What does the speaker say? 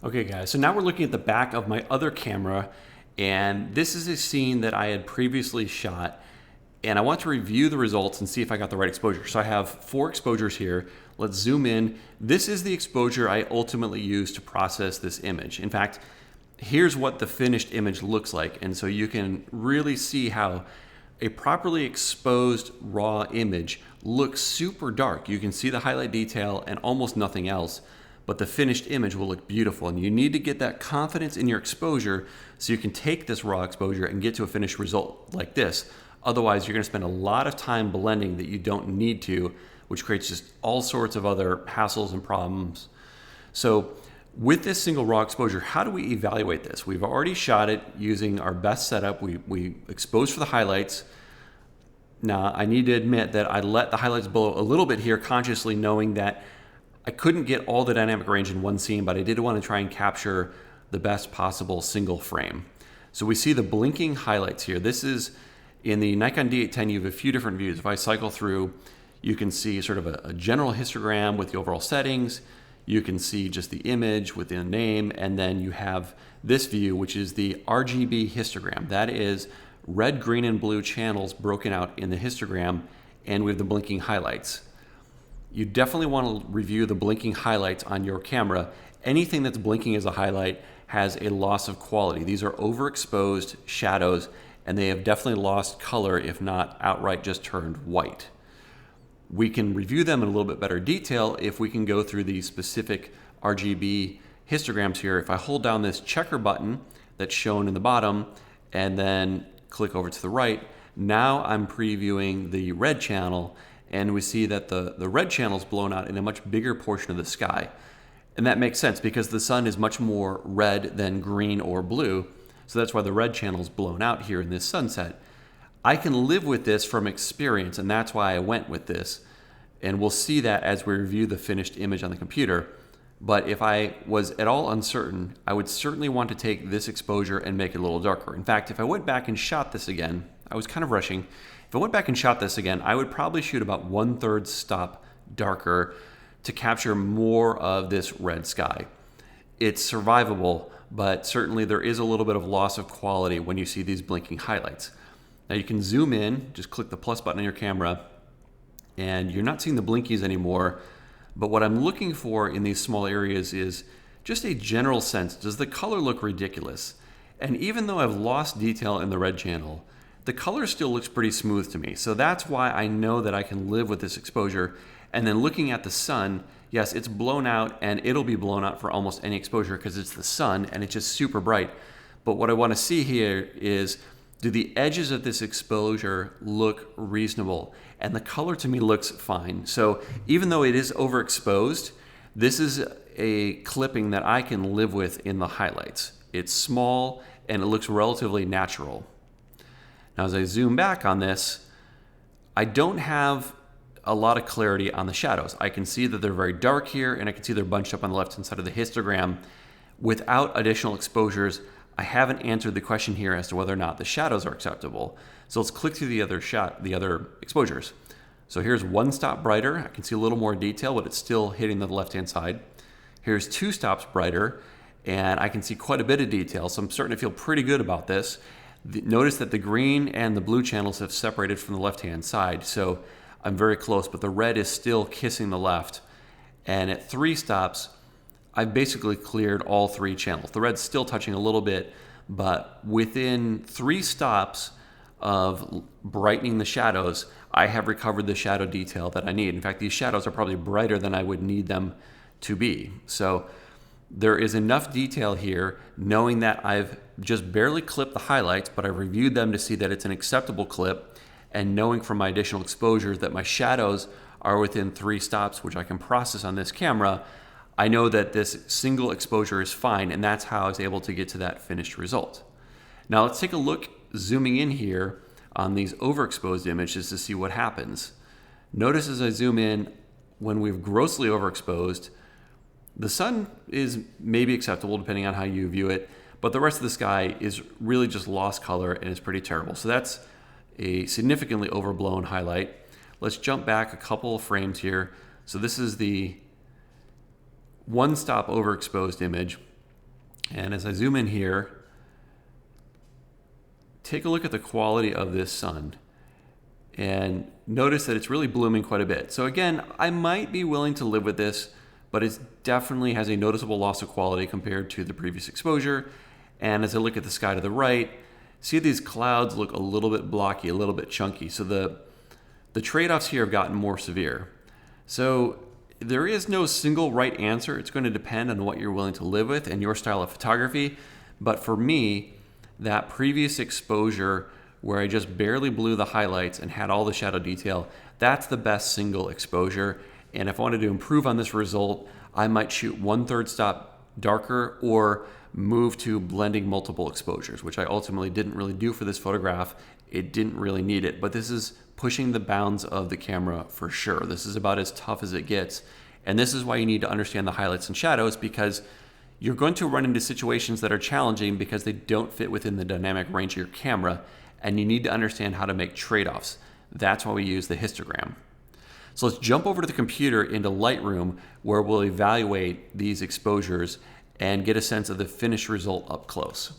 Okay guys, so now we're looking at the back of my other camera, and this is a scene that I had previously shot, and I want to review the results and see if I got the right exposure. So I have 4 exposures here. Let's zoom in. This is the exposure I ultimately used to process this image. In fact, here's what the finished image looks like, and so you can really see how a properly exposed raw image looks super dark. You can see the highlight detail and almost nothing else, but the finished image will look beautiful. And you need to get that confidence in your exposure so you can take this raw exposure and get to a finished result like this. Otherwise, you're gonna spend a lot of time blending that you don't need to, which creates just all sorts of other hassles and problems. So with this single raw exposure, how do we evaluate this? We've already shot it using our best setup. We exposed for the highlights. Now, I need to admit that I let the highlights blow a little bit here consciously, knowing that I couldn't get all the dynamic range in one scene, but I did want to try and capture the best possible single frame. So we see the blinking highlights here. This is in the Nikon D810, you have a few different views. If I cycle through, you can see sort of a general histogram with the overall settings. You can see just the image with the name, and then you have this view, which is the Rgb histogram. That is red, green, and blue channels broken out in the histogram, and we have the blinking highlights. You definitely want to review the blinking highlights on your camera. Anything that's blinking as a highlight has a loss of quality. These are overexposed shadows, and they have definitely lost color, if not outright just turned white. We can review them in a little bit better detail if we can go through the specific Rgb histograms here. If I hold down this checker button that's shown in the bottom and then click over to the right, now I'm previewing the red channel, and we see that the red channel is blown out in a much bigger portion of the sky. And that makes sense because the sun is much more red than green or blue, so that's why the red channel is blown out here in this sunset. I can live with this from experience, and that's why I went with this. And we'll see that as we review the finished image on the computer. But if I was at all uncertain, I would certainly want to take this exposure and make it a little darker. In fact, if I went back and shot this again, I was kind of rushing. If I went back and shot this again, I would probably shoot about 1/3 stop darker to capture more of this red sky. It's survivable, but certainly there is a little bit of loss of quality when you see these blinking highlights. Now you can zoom in, just click the plus button on your camera, and you're not seeing the blinkies anymore. But what I'm looking for in these small areas is just a general sense. Does the color look ridiculous? And even though I've lost detail in the red channel, the color still looks pretty smooth to me. So that's why I know that I can live with this exposure. And then looking at the sun, yes, it's blown out, and it'll be blown out for almost any exposure because it's the sun and it's just super bright. But what I want to see here is, do the edges of this exposure look reasonable? And the color to me looks fine. So even though it is overexposed, this is a clipping that I can live with in the highlights. It's small and it looks relatively natural. Now as I zoom back on this, I don't have a lot of clarity on the shadows. I can see that they're very dark here, and I can see they're bunched up on the left-hand side of the histogram. Without additional exposures, I haven't answered the question here as to whether or not the shadows are acceptable. So let's click through the other exposures. So here's 1 stop brighter. I can see a little more detail, but it's still hitting the left-hand side. Here's 2 stops brighter, and I can see quite a bit of detail. So I'm starting to feel pretty good about this. Notice that the green and the blue channels have separated from the left-hand side. So I'm very close, but the red is still kissing the left. And at 3 stops, I've basically cleared all 3 channels. The red's still touching a little bit, but within 3 stops of brightening the shadows, I have recovered the shadow detail that I need. In fact, these shadows are probably brighter than I would need them to be. So there is enough detail here, knowing that I've just barely clipped the highlights, but I've reviewed them to see that it's an acceptable clip, and knowing from my additional exposures that my shadows are within 3 stops, which I can process on this camera, I know that this single exposure is fine, and that's how I was able to get to that finished result. Now let's take a look zooming in here on these overexposed images to see what happens. Notice as I zoom in, when we've grossly overexposed, the sun is maybe acceptable depending on how you view it, but the rest of the sky is really just lost color and is pretty terrible. So that's a significantly overblown highlight. Let's jump back a couple of frames here. So this is the 1 stop overexposed image. And as I zoom in here, take a look at the quality of this sun and notice that it's really blooming quite a bit. So again, I might be willing to live with this, but it definitely has a noticeable loss of quality compared to the previous exposure. And as I look at the sky to the right, see these clouds look a little bit blocky, a little bit chunky. So the trade-offs here have gotten more severe. So there is no single right answer. It's going to depend on what you're willing to live with and your style of photography. But for me, that previous exposure where I just barely blew the highlights and had all the shadow detail, that's the best single exposure. And if I wanted to improve on this result, I might shoot 1/3 stop darker or move to blending multiple exposures, which I ultimately didn't really do for this photograph. It didn't really need it, but this is pushing the bounds of the camera for sure. This is about as tough as it gets. And this is why you need to understand the highlights and shadows, because you're going to run into situations that are challenging because they don't fit within the dynamic range of your camera, and you need to understand how to make trade-offs. That's why we use the histogram. So let's jump over to the computer into Lightroom, where we'll evaluate these exposures and get a sense of the finished result up close.